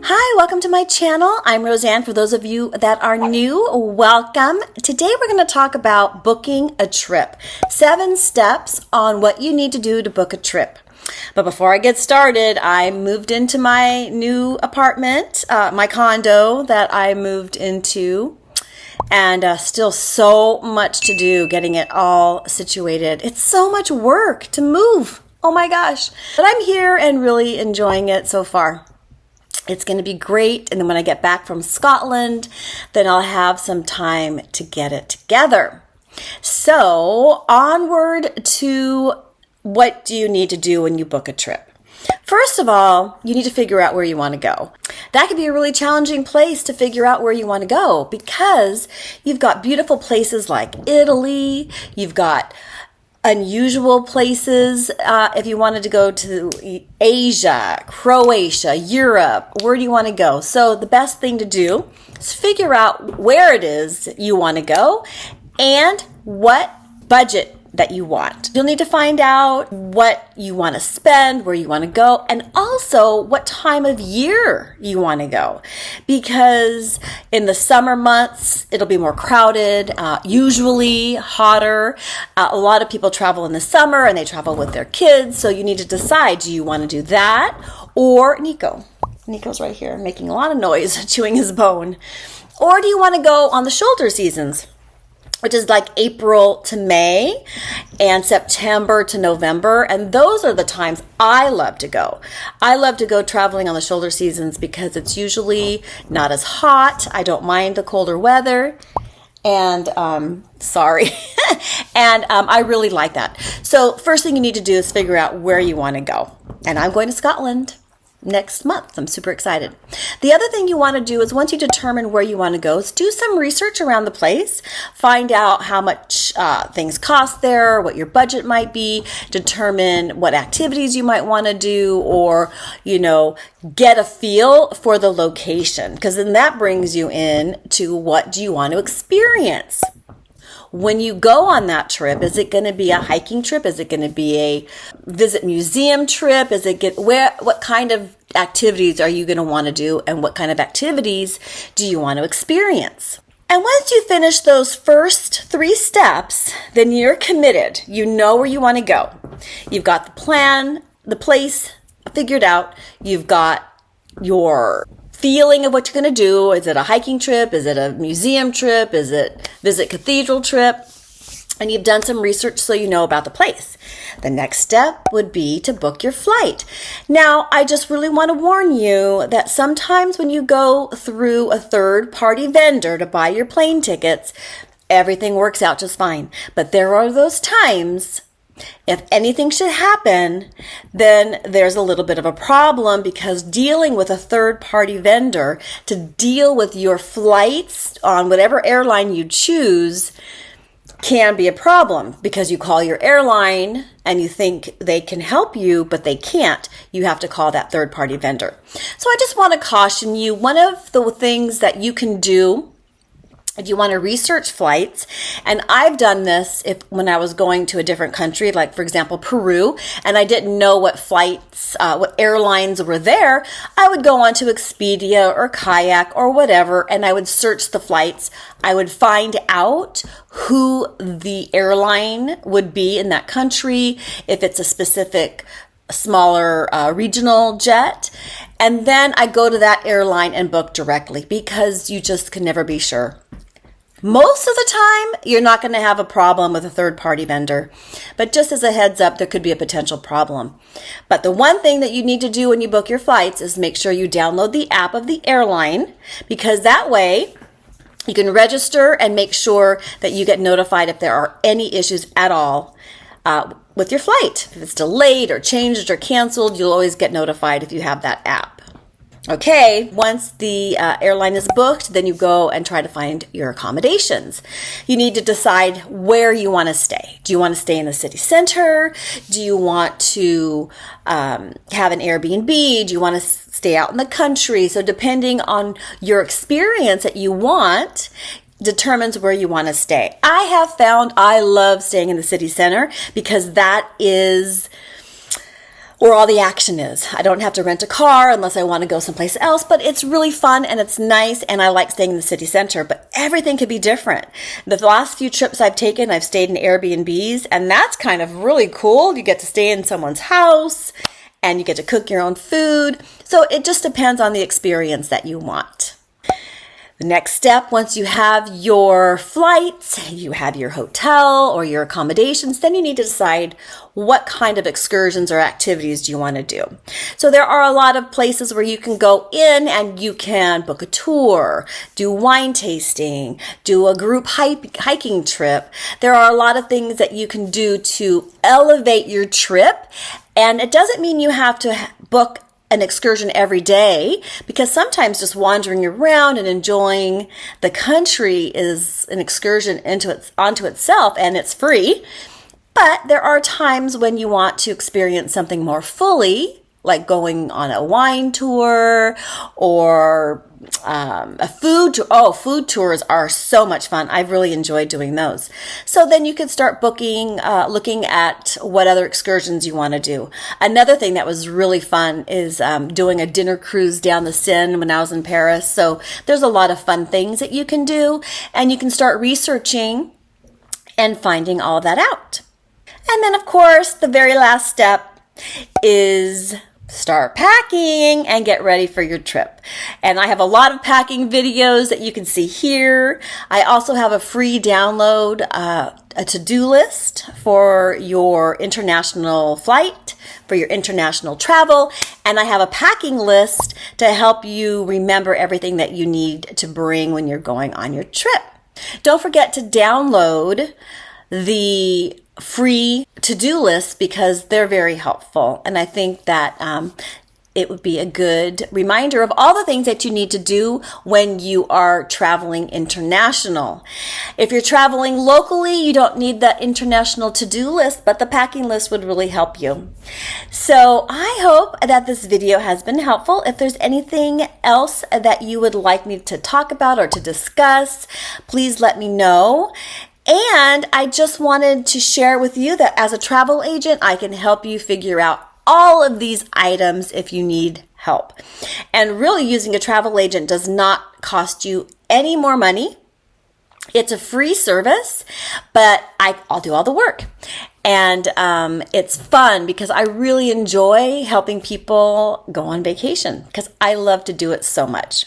Hi, welcome to my channel. I'm Roseanne. For those of you that are new, welcome. Today we're going to talk about booking a trip. 7 steps on what you need to do to book a trip. But before I get started, I moved into my new apartment, my condo that I moved into, and still so much to do getting it all situated. It's so much work to move. Oh my gosh. But I'm here and really enjoying it so far. It's going to be great. And then when I get back from Scotland, then I'll have some time to get it together. So onward to what do you need to do when you book a trip? First of all, you need to figure out where you want to go. That could be a really challenging place to figure out where you want to go because you've got beautiful places like Italy, you've got unusual places if you wanted to go to Asia, Croatia, Europe. Where do you want to go? So the best thing to do is figure out where it is you want to go and what budget that you want. You'll need to find out what you want to spend, where you want to go, and also what time of year you want to go. Because in the summer months, it'll be more crowded, usually hotter. A lot of people travel in the summer and they travel with their kids. So you need to decide, do you want to do that or Nico's right here making a lot of noise, chewing his bone. Or do you want to go on the shoulder seasons, which is like April to May and September to November. And those are the times I love to go. I love to go traveling on the shoulder seasons because it's usually not as hot. I don't mind the colder weather. And I really like that. So first thing you need to do is figure out where you want to go. And I'm going to Scotland next month. I'm super excited. The other thing you want to do is once you determine where you want to go, is do some research around the place, find out how much things cost there, what your budget might be, determine what activities you might want to do, or, get a feel for the location, because then that brings you in to what do you want to experience. When you go on that trip, is it going to be a hiking trip? Is it going to be a visit museum trip? What kind of activities are you going to want to do? And what kind of activities do you want to experience? And once you finish those first 3 steps, then you're committed. You know where you want to go. You've got the plan, the place figured out. You've got your feeling of what you're going to do. Is it a hiking trip? Is it a museum trip? Is it visit cathedral trip? And you've done some research so you know about the place. The next step would be to book your flight. Now, I just really want to warn you that sometimes when you go through a third-party vendor to buy your plane tickets, everything works out just fine. But there are those times, if anything should happen, then there's a little bit of a problem, because dealing with a third-party vendor to deal with your flights on whatever airline you choose can be a problem, because you call your airline and you think they can help you, but they can't. You have to call that third-party vendor. So I just want to caution you, one of the things that you can do if you want to research flights, and I've done this when I was going to a different country, like for example, Peru, and I didn't know what flights, what airlines were there, I would go onto Expedia or Kayak or whatever, and I would search the flights. I would find out who the airline would be in that country, if it's a specific smaller regional jet, and then I go to that airline and book directly, because you just can never be sure. Most of the time, you're not going to have a problem with a third-party vendor. But just as a heads up, there could be a potential problem. But the one thing that you need to do when you book your flights is make sure you download the app of the airline, because that way you can register and make sure that you get notified if there are any issues at all with your flight. If it's delayed or changed or canceled, you'll always get notified if you have that app. Okay, once the airline is booked, then you go and try to find your accommodations. You need to decide where you want to stay. Do you want to stay in the city center? Do you want to have an Airbnb? Do you want to stay out in the country? So depending on your experience that you want, determines where you want to stay. I have found I love staying in the city center because that is where all the action is. I don't have to rent a car unless I want to go someplace else, but it's really fun and it's nice, and I like staying in the city center, but everything could be different. The last few trips I've taken, I've stayed in Airbnbs, and that's kind of really cool. You get to stay in someone's house and you get to cook your own food. So it just depends on the experience that you want. The next step, once you have your flights, you have your hotel or your accommodations, then you need to decide what kind of excursions or activities do you want to do. So there are a lot of places where you can go in and you can book a tour, do wine tasting, do a group hiking trip. There are a lot of things that you can do to elevate your trip. And it doesn't mean you have to book an excursion every day, because sometimes just wandering around and enjoying the country is an excursion onto itself, and it's free. But there are times when you want to experience something more fully, like going on a wine tour or a food tour. Oh, food tours are so much fun. I've really enjoyed doing those. So then you could start booking, looking at what other excursions you want to do. Another thing that was really fun is doing a dinner cruise down the Seine when I was in Paris. So there's a lot of fun things that you can do, and you can start researching and finding all of that out. And then, of course, the very last step is start packing and get ready for your trip. And I have a lot of packing videos that you can see here. I also have a free download, a to-do list for your international flight, for your international travel. And I have a packing list to help you remember everything that you need to bring when you're going on your trip. Don't forget to download the free to-do lists, because they're very helpful. And I think that it would be a good reminder of all the things that you need to do when you are traveling international. If you're traveling locally, you don't need the international to-do list, but the packing list would really help you. So I hope that this video has been helpful. If there's anything else that you would like me to talk about or to discuss, please let me know. And I just wanted to share with you that as a travel agent, I can help you figure out all of these items if you need help. And really, using a travel agent does not cost you any more money. It's a free service, but I'll do all the work. And it's fun because I really enjoy helping people go on vacation, because I love to do it so much.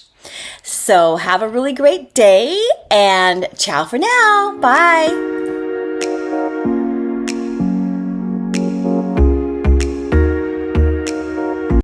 So have a really great day, and ciao for now. Bye.